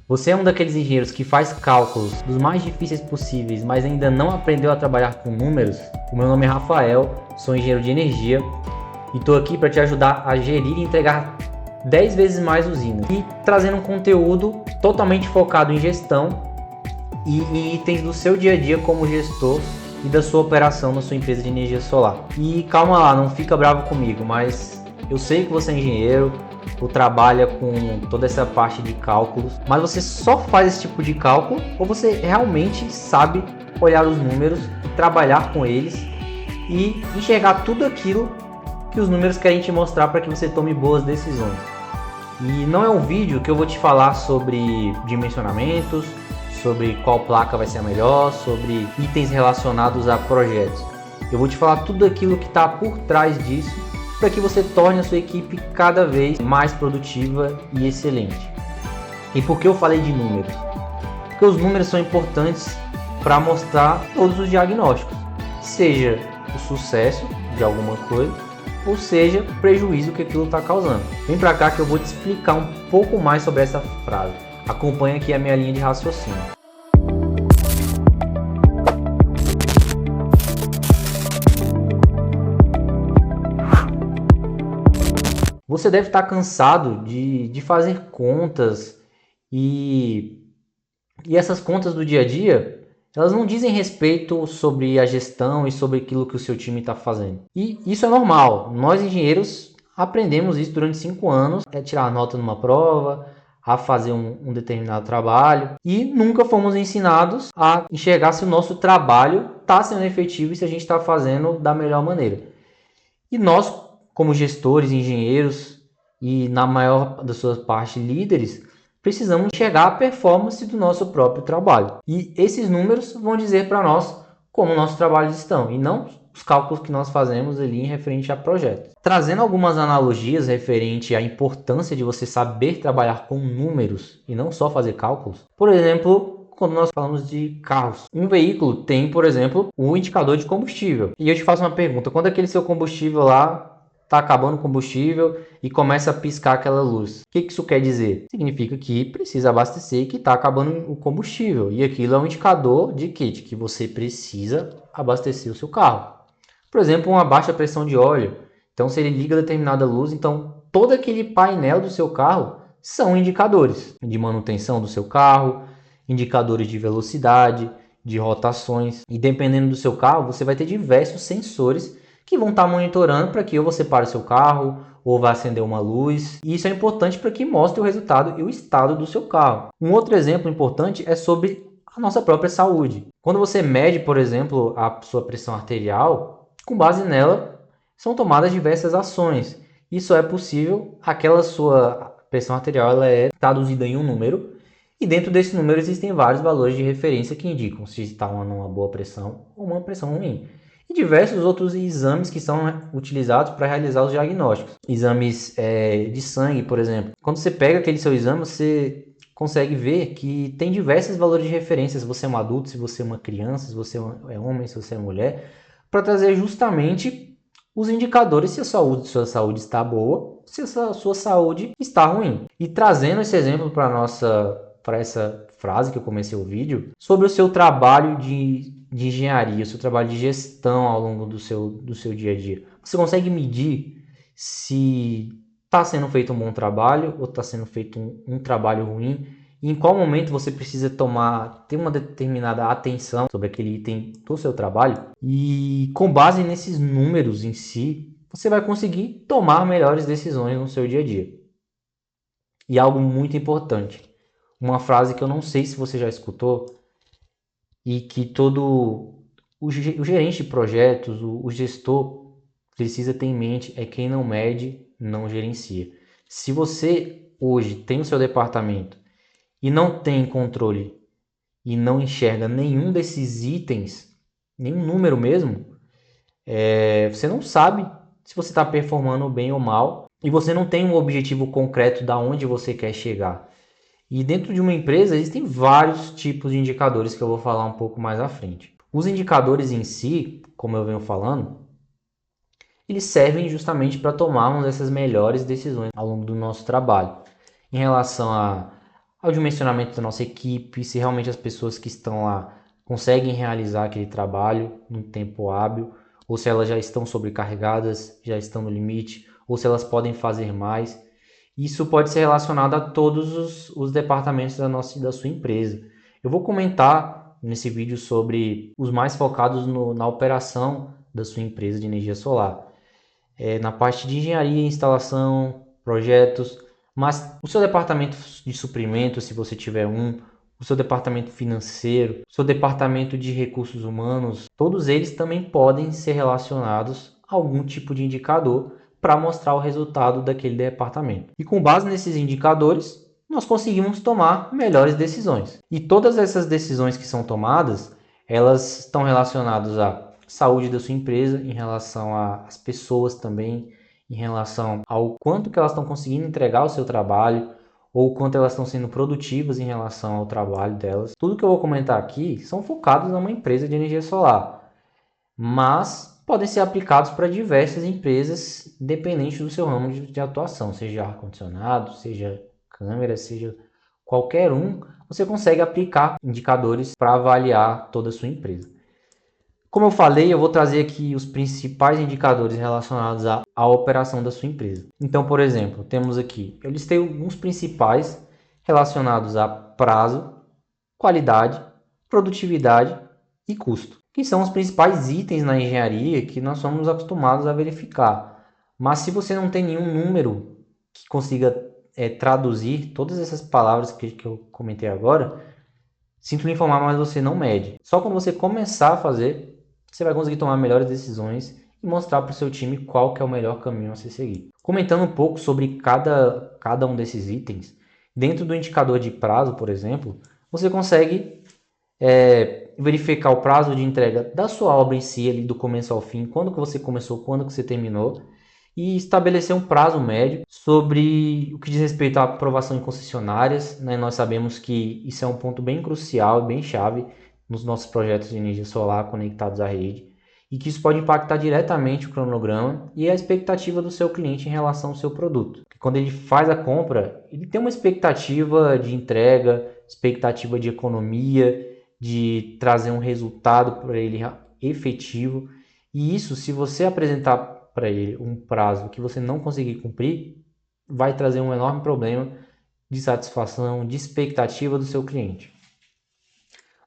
Você é um daqueles engenheiros que faz cálculos dos mais difíceis possíveis, mas ainda não aprendeu a trabalhar com números? O meu nome é Rafael, sou engenheiro de energia e estou aqui para te ajudar a gerir e entregar 10 vezes mais usinas e trazendo um conteúdo totalmente focado em gestão e itens do seu dia a dia como gestor e da sua operação na sua empresa de energia solar. E calma lá, não fica bravo comigo, mas eu sei que você é engenheiro, ou trabalha com toda essa parte de cálculos, mas você só faz esse tipo de cálculo ou você realmente sabe olhar os números e trabalhar com eles e enxergar tudo aquilo que os números querem te mostrar para que você tome boas decisões. E não é um vídeo que eu vou te falar sobre dimensionamentos, sobre qual placa vai ser a melhor, sobre itens relacionados a projetos. Eu vou te falar tudo aquilo que está por trás disso para que você torne a sua equipe cada vez mais produtiva e excelente. E por que eu falei de números? Porque os números são importantes para mostrar todos os diagnósticos, seja o sucesso de alguma coisa, ou seja, o prejuízo que aquilo está causando. Vem para cá que eu vou te explicar um pouco mais sobre essa frase. Acompanhe aqui a minha linha de raciocínio. Você deve estar cansado de fazer contas e essas contas do dia a dia, elas não dizem respeito sobre a gestão e sobre aquilo que o seu time está fazendo. E isso é normal. Nós engenheiros aprendemos isso durante 5 anos, tirar nota numa prova, a fazer um determinado trabalho e nunca fomos ensinados a enxergar se o nosso trabalho está sendo efetivo e se a gente está fazendo da melhor maneira. E nós, como gestores, engenheiros e na maior das suas partes líderes, precisamos enxergar a performance do nosso próprio trabalho. E esses números vão dizer para nós como nossos trabalhos estão e não os cálculos que nós fazemos ali em referente a projetos. Trazendo algumas analogias referente à importância de você saber trabalhar com números e não só fazer cálculos. Por exemplo, quando nós falamos de carros. Um veículo tem, por exemplo, o indicador de combustível. E eu te faço uma pergunta, quando aquele seu combustível lá está acabando o combustível e começa a piscar aquela luz, o que isso quer dizer? Significa que precisa abastecer e que está acabando o combustível. E aquilo é um indicador de quê? De que você precisa abastecer o seu carro. Por exemplo, uma baixa pressão de óleo. Então, se ele liga determinada luz, então todo aquele painel do seu carro são indicadores de manutenção do seu carro, indicadores de velocidade, de rotações. E dependendo do seu carro, você vai ter diversos sensores que vão estar monitorando para que ou você pare o seu carro ou vá acender uma luz. E isso é importante para que mostre o resultado e o estado do seu carro. Um outro exemplo importante é sobre a nossa própria saúde. Quando você mede, por exemplo, a sua pressão arterial, com base nela são tomadas diversas ações. Isso é possível, aquela sua pressão arterial ela é traduzida em um número e dentro desse número existem vários valores de referência que indicam se está numa boa pressão ou uma pressão ruim. E diversos outros exames que são utilizados para realizar os diagnósticos. Exames de sangue, por exemplo. Quando você pega aquele seu exame, você consegue ver que tem diversos valores de referência. Se você é um adulto, se você é uma criança, se você é homem, se você é mulher, para trazer justamente os indicadores se a sua saúde está boa, se a sua saúde está ruim. E trazendo esse exemplo para essa frase que eu comecei o vídeo, sobre o seu trabalho de engenharia, o seu trabalho de gestão ao longo do seu dia a dia. Você consegue medir se está sendo feito um bom trabalho ou está sendo feito um trabalho ruim? E em qual momento você precisa ter uma determinada atenção sobre aquele item do seu trabalho? E com base nesses números em si, você vai conseguir tomar melhores decisões no seu dia a dia. E algo muito importante, uma frase que eu não sei se você já escutou, e que todo o gerente de projetos, o gestor precisa ter em mente é quem não mede, não gerencia. Se você hoje tem o seu departamento e não tem controle e não enxerga nenhum desses itens, nenhum número mesmo, você não sabe se você está performando bem ou mal e você não tem um objetivo concreto de onde você quer chegar. E dentro de uma empresa existem vários tipos de indicadores que eu vou falar um pouco mais à frente. Os indicadores em si, como eu venho falando, eles servem justamente para tomarmos essas melhores decisões ao longo do nosso trabalho. Em relação a ao dimensionamento da nossa equipe, se realmente as pessoas que estão lá conseguem realizar aquele trabalho no tempo hábil, ou se elas já estão sobrecarregadas, já estão no limite, ou se elas podem fazer mais. Isso pode ser relacionado a todos os departamentos da sua empresa. Eu vou comentar nesse vídeo sobre os mais focados na operação da sua empresa de energia solar. Na parte de engenharia, instalação, projetos, mas o seu departamento de suprimento, se você tiver um, o seu departamento financeiro, o seu departamento de recursos humanos, todos eles também podem ser relacionados a algum tipo de indicador para mostrar o resultado daquele departamento. E com base nesses indicadores, nós conseguimos tomar melhores decisões. E todas essas decisões que são tomadas, elas estão relacionadas à saúde da sua empresa, em relação às pessoas também, em relação ao quanto que elas estão conseguindo entregar o seu trabalho, ou o quanto elas estão sendo produtivas em relação ao trabalho delas. Tudo que eu vou comentar aqui são focados numa empresa de energia solar, mas podem ser aplicados para diversas empresas, independente do seu ramo de atuação, seja ar-condicionado, seja câmera, seja qualquer um, você consegue aplicar indicadores para avaliar toda a sua empresa. Como eu falei, eu vou trazer aqui os principais indicadores relacionados à operação da sua empresa. Então, por exemplo, temos aqui, eu listei alguns principais relacionados a prazo, qualidade, produtividade e custo, que são os principais itens na engenharia que nós somos acostumados a verificar. Mas se você não tem nenhum número que consiga traduzir todas essas palavras que eu comentei agora, sinto lhe informar, mas você não mede. Só quando você começar a fazer, você vai conseguir tomar melhores decisões e mostrar para o seu time qual que é o melhor caminho a se seguir. Comentando um pouco sobre cada um desses itens, dentro do indicador de prazo, por exemplo, você consegue verificar o prazo de entrega da sua obra em si, ali do começo ao fim, quando que você começou, quando que você terminou, e estabelecer um prazo médio sobre o que diz respeito à aprovação em concessionárias. Nós sabemos que isso é um ponto bem crucial e bem chave nos nossos projetos de energia solar conectados à rede, e que isso pode impactar diretamente o cronograma e a expectativa do seu cliente em relação ao seu produto. Porque quando ele faz a compra, ele tem uma expectativa de entrega, expectativa de economia, de trazer um resultado para ele efetivo, e isso, se você apresentar para ele um prazo que você não conseguir cumprir, vai trazer um enorme problema de satisfação, de expectativa do seu cliente.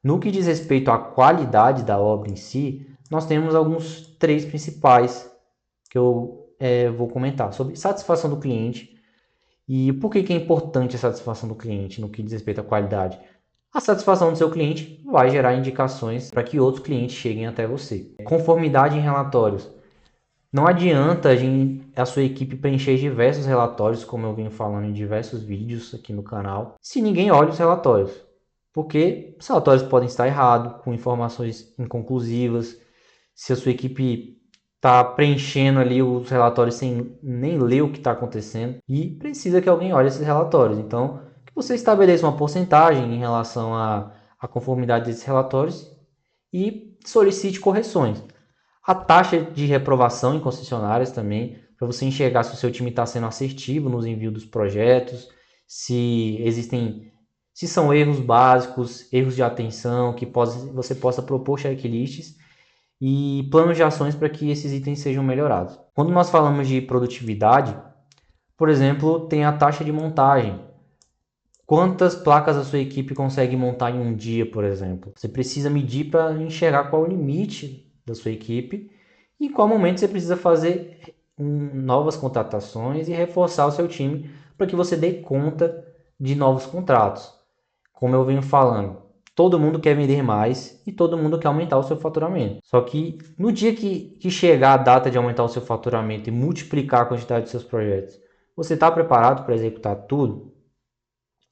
No que diz respeito à qualidade da obra em si, nós temos alguns três principais que eu vou comentar sobre satisfação do cliente. E por que é importante a satisfação do cliente no que diz respeito à qualidade? A satisfação do seu cliente vai gerar indicações para que outros clientes cheguem até você. Conformidade em relatórios. Não adianta a sua equipe preencher diversos relatórios, como eu venho falando em diversos vídeos aqui no canal, se ninguém olha os relatórios. Porque os relatórios podem estar errados, com informações inconclusivas, se a sua equipe está preenchendo ali os relatórios sem nem ler o que está acontecendo, e precisa que alguém olhe esses relatórios. Então, que você estabeleça uma porcentagem em relação à conformidade desses relatórios e solicite correções. A taxa de reprovação em concessionárias também, para você enxergar se o seu time está sendo assertivo nos envios dos projetos, se são erros básicos, erros de atenção, que você possa propor checklists e planos de ações para que esses itens sejam melhorados. Quando nós falamos de produtividade, por exemplo, tem a taxa de montagem. Quantas placas a sua equipe consegue montar em um dia, por exemplo? Você precisa medir para enxergar qual é o limite da sua equipe e em qual momento você precisa fazer novas contratações e reforçar o seu time para que você dê conta de novos contratos. Como eu venho falando, todo mundo quer vender mais e todo mundo quer aumentar o seu faturamento. Só que no dia que chegar a data de aumentar o seu faturamento e multiplicar a quantidade de seus projetos, você está preparado para executar tudo?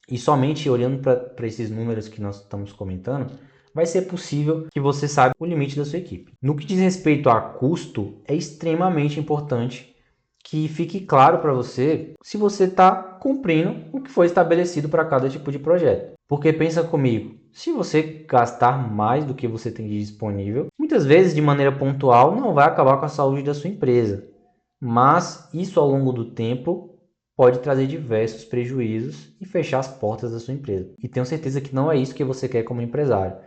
E somente olhando para esses números que nós estamos comentando, vai ser possível que você saiba o limite da sua equipe. No que diz respeito a custo, é extremamente importante que fique claro para você se você está cumprindo o que foi estabelecido para cada tipo de projeto. Porque pensa comigo, se você gastar mais do que você tem de disponível, muitas vezes de maneira pontual não vai acabar com a saúde da sua empresa. Mas isso ao longo do tempo pode trazer diversos prejuízos e fechar as portas da sua empresa. E tenho certeza que não é isso que você quer como empresário.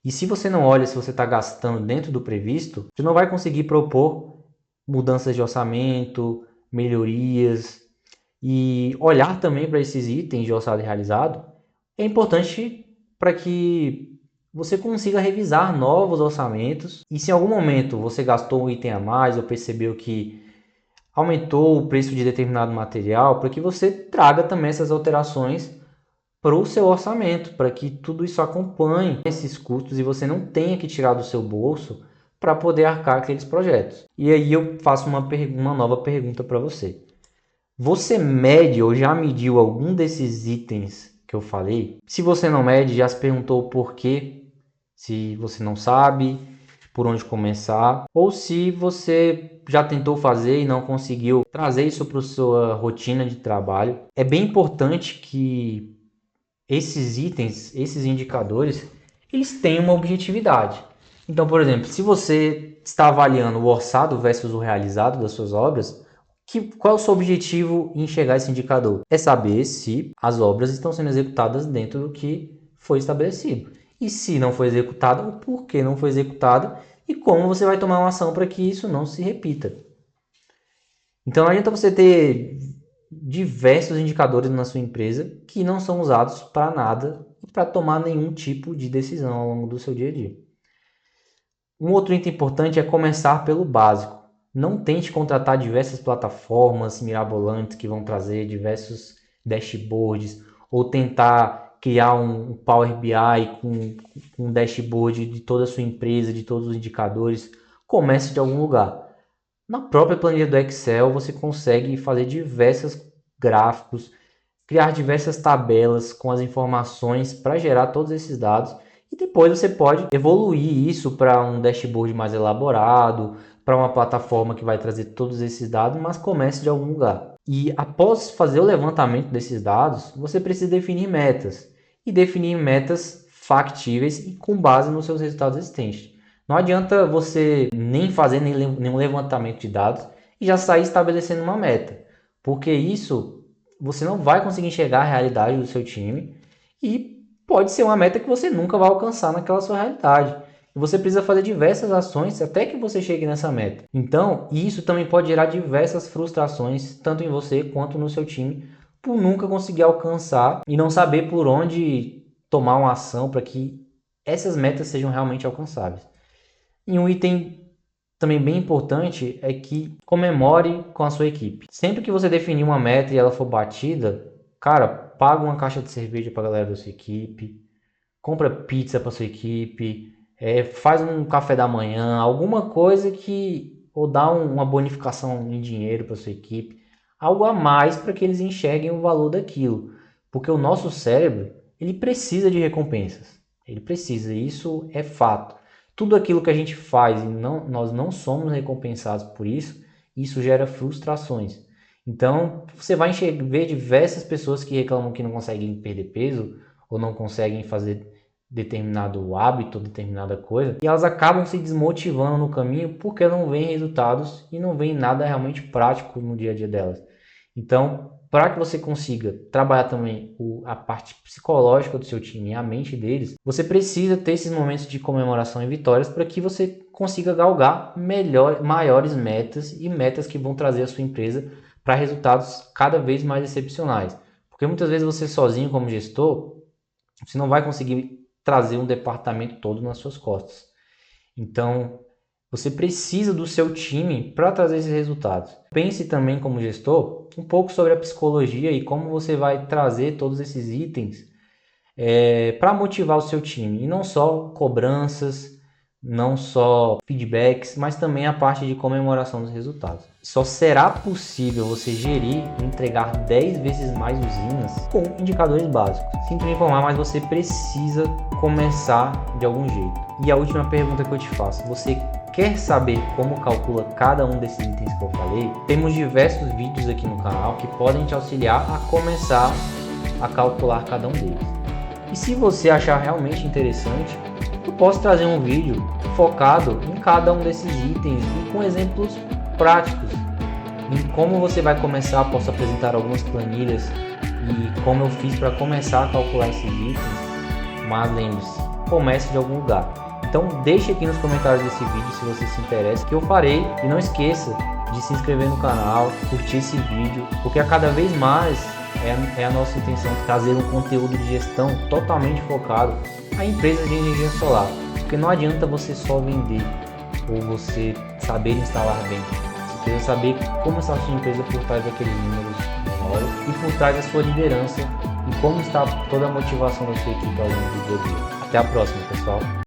E se você não olha se você está gastando dentro do previsto, você não vai conseguir propor mudanças de orçamento, melhorias e olhar também para esses itens de orçado realizado. É importante para que você consiga revisar novos orçamentos e se em algum momento você gastou um item a mais ou percebeu que aumentou o preço de determinado material, para que você traga também essas alterações para o seu orçamento, para que tudo isso acompanhe esses custos e você não tenha que tirar do seu bolso para poder arcar aqueles projetos. E aí eu faço uma nova pergunta para você. Você mede ou já mediu algum desses itens que eu falei? Se você não mede, já se perguntou por quê? Se você não sabe por onde começar, ou se você já tentou fazer e não conseguiu trazer isso para a sua rotina de trabalho. É bem importante que esses itens, esses indicadores, eles têm uma objetividade. Então, por exemplo, se você está avaliando o orçado versus o realizado das suas obras, qual é o seu objetivo em chegar a esse indicador? É saber se as obras estão sendo executadas dentro do que foi estabelecido. E se não foi executada, o porquê não foi executada e como você vai tomar uma ação para que isso não se repita. Então, não adianta você ter diversos indicadores na sua empresa que não são usados para nada e para tomar nenhum tipo de decisão ao longo do seu dia a dia. Um outro item importante é começar pelo básico. Não tente contratar diversas plataformas mirabolantes que vão trazer diversos dashboards ou tentar criar um Power BI com um dashboard de toda a sua empresa, de todos os indicadores. Comece de algum lugar. Na própria planilha do Excel, você consegue fazer diversos gráficos, criar diversas tabelas com as informações para gerar todos esses dados. E depois você pode evoluir isso para um dashboard mais elaborado, para uma plataforma que vai trazer todos esses dados, mas comece de algum lugar. E após fazer o levantamento desses dados, você precisa definir metas. E definir metas factíveis e com base nos seus resultados existentes. Não adianta você nem fazer nenhum levantamento de dados e já sair estabelecendo uma meta, porque isso você não vai conseguir enxergar a realidade do seu time e pode ser uma meta que você nunca vai alcançar naquela sua realidade. E você precisa fazer diversas ações até que você chegue nessa meta. Então, isso também pode gerar diversas frustrações, tanto em você quanto no seu time, por nunca conseguir alcançar e não saber por onde tomar uma ação para que essas metas sejam realmente alcançáveis. E um item também bem importante é que comemore com a sua equipe. Sempre que você definir uma meta e ela for batida, cara, paga uma caixa de cerveja para a galera da sua equipe, compra pizza para sua equipe, faz um café da manhã, alguma coisa ou dá uma bonificação em dinheiro para sua equipe, algo a mais para que eles enxerguem o valor daquilo, porque o nosso cérebro ele precisa de recompensas, ele precisa, isso é fato. Tudo aquilo que a gente faz e nós não somos recompensados por isso, isso gera frustrações. Então, você vai ver diversas pessoas que reclamam que não conseguem perder peso ou não conseguem fazer determinado hábito, determinada coisa, e elas acabam se desmotivando no caminho porque não veem resultados e não veem nada realmente prático no dia a dia delas. Então, para que você consiga trabalhar também a parte psicológica do seu time e a mente deles, você precisa ter esses momentos de comemoração e vitórias para que você consiga galgar maiores metas e metas que vão trazer a sua empresa para resultados cada vez mais excepcionais. Porque muitas vezes você sozinho como gestor, você não vai conseguir trazer um departamento todo nas suas costas. Então, você precisa do seu time para trazer esses resultados. Pense também como gestor um pouco sobre a psicologia e como você vai trazer todos esses itens para motivar o seu time. E não só cobranças, não só feedbacks, mas também a parte de comemoração dos resultados. Só será possível você gerir e entregar 10 vezes mais usinas com indicadores básicos. Sinto me informar, mas você precisa começar de algum jeito. E a última pergunta que eu te faço, você quer saber como calcula cada um desses itens que eu falei? Temos diversos vídeos aqui no canal que podem te auxiliar a começar a calcular cada um deles. E se você achar realmente interessante, eu posso trazer um vídeo focado em cada um desses itens e com exemplos práticos em como você vai começar, posso apresentar algumas planilhas e como eu fiz para começar a calcular esses itens, mas lembre-se, comece de algum lugar. Então deixe aqui nos comentários desse vídeo se você se interessa, que eu farei, e não esqueça de se inscrever no canal, curtir esse vídeo, porque a cada vez mais é a nossa intenção trazer um conteúdo de gestão totalmente focado a empresas de energia solar, porque não adianta você só vender ou você saber instalar bem, você precisa saber como está a sua empresa por trás daqueles números menores e por trás da sua liderança e como está toda a motivação da sua equipe ao longo do dia a dia. Até a próxima, pessoal!